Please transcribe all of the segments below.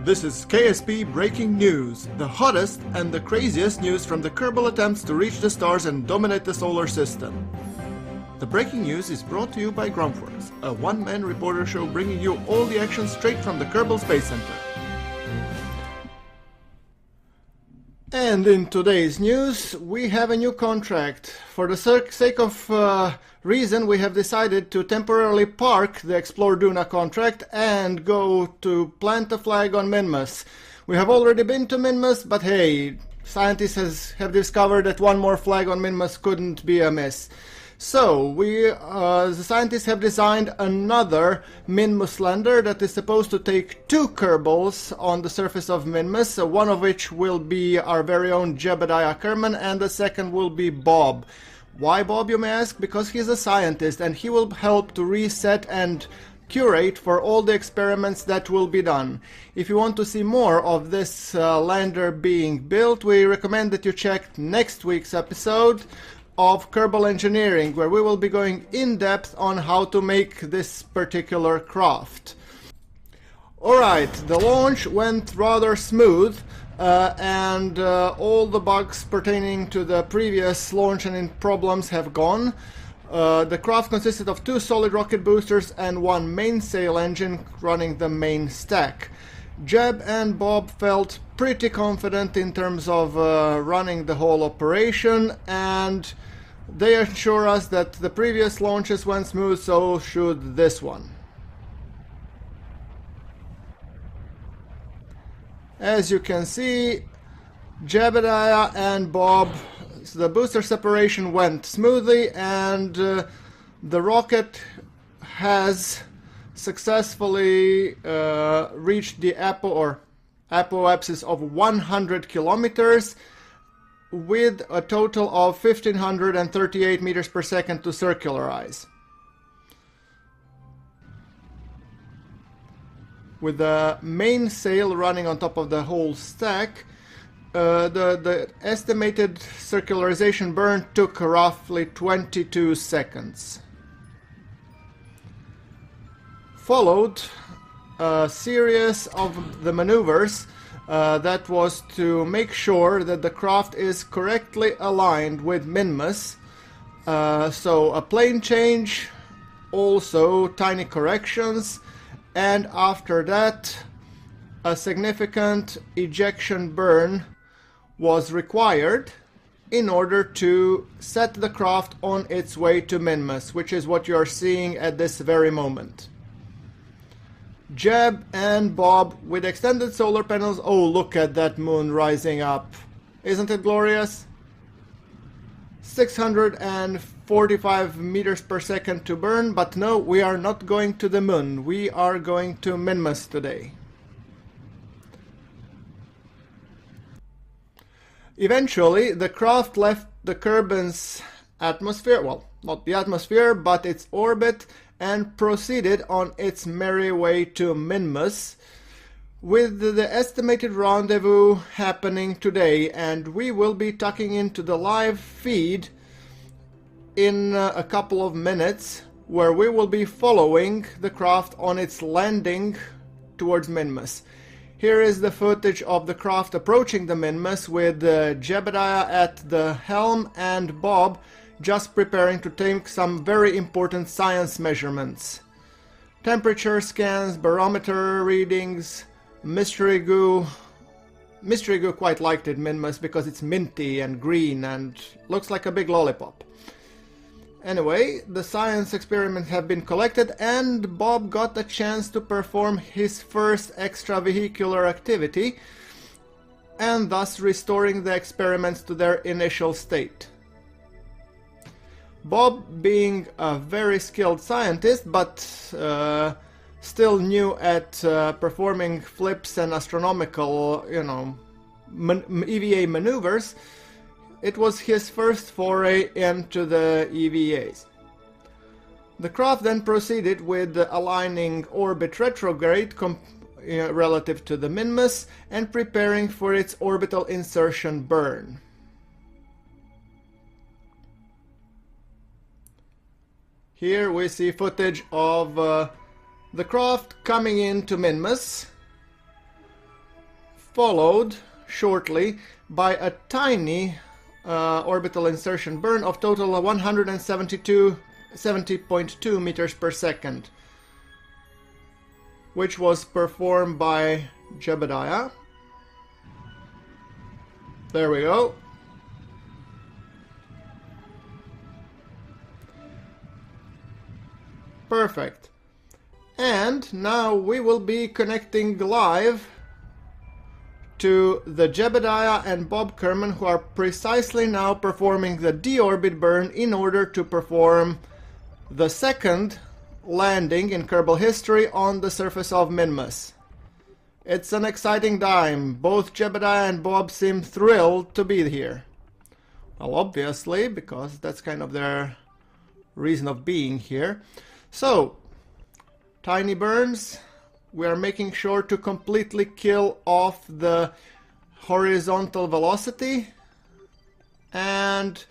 This is KSP Breaking News, the hottest and the craziest news from the Kerbal attempts to reach the stars and dominate the solar system. The breaking news is brought to you by GrunfWorks, a one-man reporter show bringing you all the action straight from the Kerbal Space Center. And in today's news, we have a new contract. For the sake of reason, we have decided to temporarily park the Explore Duna contract and go to plant a flag on Minmus. We have already been to Minmus, but hey, scientists have discovered that one more flag on Minmus couldn't be amiss. So, the scientists have designed another Minmus lander that is supposed to take two Kerbals on the surface of Minmus, one of which will be our very own Jebediah Kerman, and the second will be Bob. Why Bob, you may ask? Because he's a scientist, and he will help to reset and curate for all the experiments that will be done. If you want to see more of this lander being built, we recommend that you check next week's episode of Kerbal Engineering, where we will be going in depth on how to make this particular craft. Alright, the launch went rather smooth, and all the bugs pertaining to the previous launch and problems have gone. The craft consisted of two solid rocket boosters and one mainsail engine running the main stack. Jeb and Bob felt pretty confident in terms of running the whole operation, and they assure us that the previous launches went smooth, so should this one. As you can see, Jebediah and Bob, the booster separation went smoothly, and the rocket has successfully reached the apoapsis of 100 kilometers with a total of 1538 meters per second to circularize. With the mainsail running on top of the whole stack, the estimated circularization burn took roughly 22 seconds. Followed a series of the maneuvers that was to make sure that the craft is correctly aligned with Minmus. So a plane change, also tiny corrections, and after that a significant ejection burn was required in order to set the craft on its way to Minmus, which is what you are seeing at this very moment. Jeb and Bob with extended solar panels. Oh, look at that moon rising up. Isn't it glorious? 645 meters per second to burn, but no, we are not going to the moon. We are going to Minmus today. Eventually, the craft left the Kerbin's atmosphere, well, not the atmosphere, but its orbit, and proceeded on its merry way to Minmus, with the estimated rendezvous happening today, and we will be tucking into the live feed in a couple of minutes, where we will be following the craft on its landing towards Minmus. Here is the footage of the craft approaching the Minmus, with Jebediah at the helm and Bob just preparing to take some very important science measurements. Temperature scans, barometer readings, mystery goo. Mystery goo quite liked it, Minmus, because it's minty and green and looks like a big lollipop. Anyway, the science experiments have been collected, and Bob got a chance to perform his first extravehicular activity, and thus restoring the experiments to their initial state. Bob, being a very skilled scientist, but still new at performing flips and astronomical, EVA maneuvers, it was his first foray into the EVAs. The craft then proceeded with aligning orbit retrograde relative to the Minmus and preparing for its orbital insertion burn. Here we see footage of the craft coming into Minmus. followed shortly by a tiny orbital insertion burn of total 170.2 meters per second, which was performed by Jebediah. There we go. Perfect. And now we will be connecting live to the Jebediah and Bob Kerman, who are precisely now performing the deorbit burn in order to perform the second landing in Kerbal history on the surface of Minmus. It's an exciting time. Both Jebediah and Bob seem thrilled to be here. Well, obviously, because that's kind of their reason of being here. So, tiny burns. We are making sure to completely kill off the horizontal velocity. And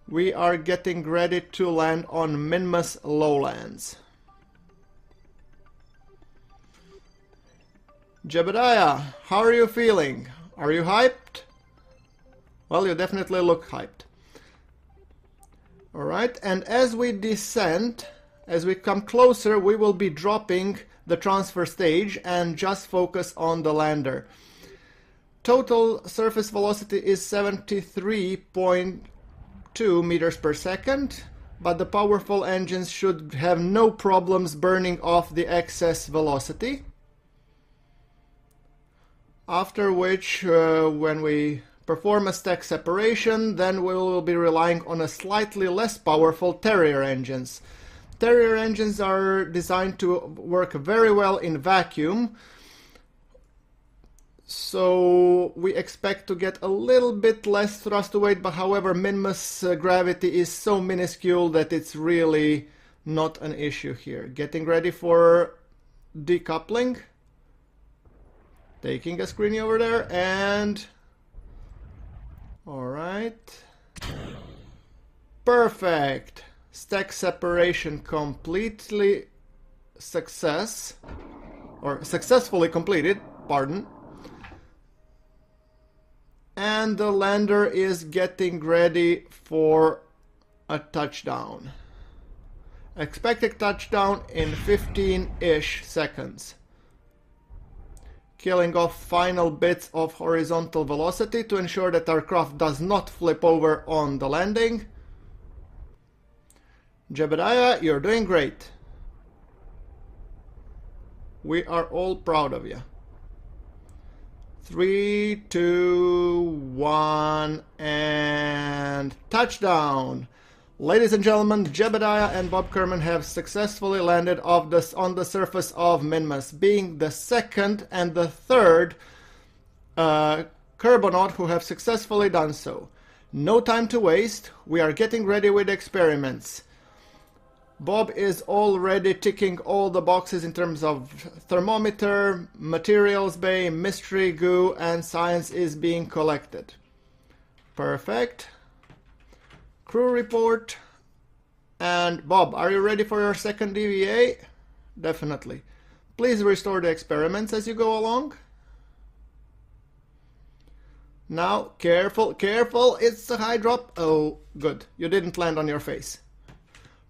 we are getting ready to land on Minmus lowlands. Jebediah, how are you feeling? Are you hyped? Well, you definitely look hyped. Alright, and as we descend, as we come closer, we will be dropping the transfer stage and just focus on the lander. Total surface velocity is 73.2 meters per second, but the powerful engines should have no problems burning off the excess velocity. After which, when we perform a stack separation, then we will be relying on a slightly less powerful Terrier engines. Terrier engines are designed to work very well in vacuum, so we expect to get a little bit less thrust to weight, but however Minmus gravity is so minuscule that it's really not an issue here. Getting ready for decoupling. Taking a screenie over there and... Alright. Perfect! Stack separation completely successfully completed, pardon. And the lander is getting ready for a touchdown. Expected touchdown in 15-ish seconds. Killing off final bits of horizontal velocity to ensure that our craft does not flip over on the landing. Jebediah, you're doing great. We are all proud of you. 3, 2, 1, and touchdown! Ladies and gentlemen, Jebediah and Bob Kerman have successfully landed on the surface of Minmus, being the second and the third Kerbonaut who have successfully done so. No time to waste, we are getting ready with experiments. Bob is already ticking all the boxes in terms of thermometer, materials bay, mystery goo, and science is being collected. Perfect. Crew report. And Bob, are you ready for your second DVA? Definitely. Please restore the experiments as you go along. Now, careful, careful, it's a high drop. Oh, good, you didn't land on your face.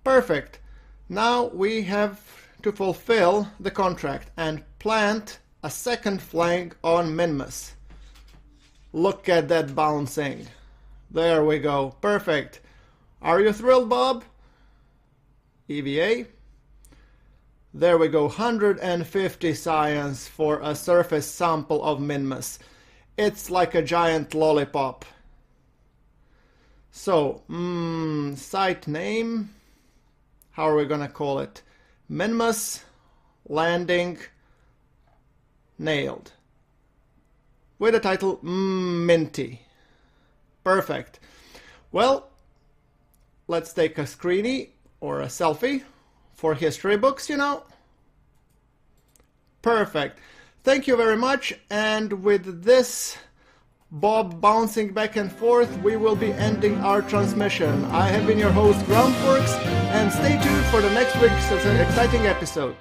Perfect. Now we have to fulfill the contract and plant a second flag on Minmus. Look at that bouncing. There we go. Perfect. Are you thrilled, Bob? EVA. There we go. 150 science for a surface sample of Minmus. It's like a giant lollipop. So, site name. How are we gonna call it? Minmus landing nailed. With the title Minty. Perfect. Well, let's take a screenie or a selfie for history books, you know. Perfect. Thank you very much. And with this Bob bouncing back and forth, we will be ending our transmission. I have been your host, GrunfWorks, and stay tuned for the next week's exciting episode.